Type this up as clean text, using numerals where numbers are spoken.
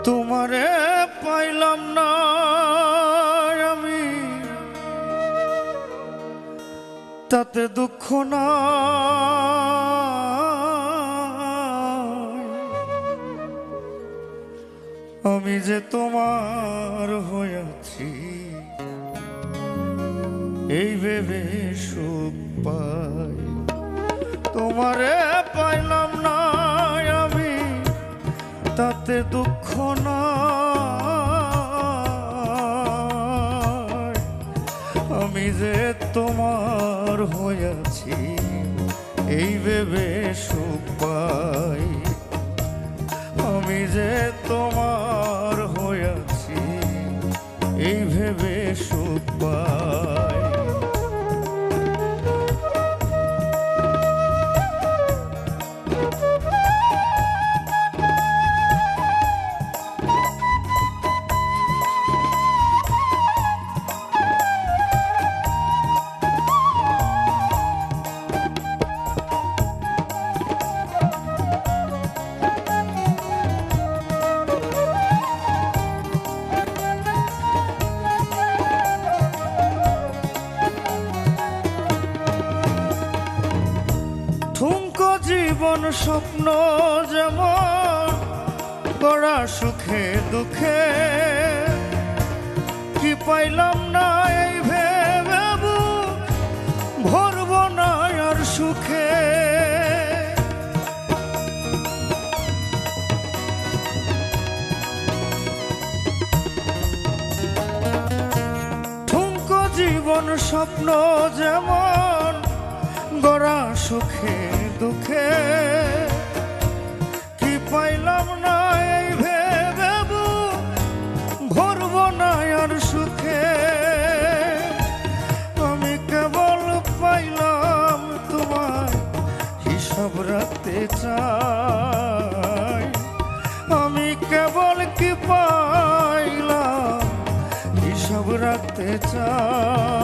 তোমারে পাইলাম না আমি, তাতে দুঃখ না। আমি যে তোমার হয়েছি এই ভেবে সুখ পাই। তোমারে পাইলাম না আমি, তাতে দুঃখ না। আমি যে তোমার হয়েছি এই ভেবে সুখ পাই। আমি যে তোমার হয়েছি এই ভেবে সুখ পাই। ঠুনকো জীবন স্বপ্ন যেমন গড়া সুখে দুঃখে, কি পাইলাম না এই ভেবে বুক ভরব না আর সুখে। ঠুনকো জীবন স্বপ্ন যেমন গড়া সুখে দুঃখে, কি পাইলাম না এই ভেবে বুক ভরব না আর সুখে। আমি কেবল পাইলাম তোমার হিসাব রাখতে চাই। আমি কেবল কি পাইলাম হিসাব রাখতে চাই।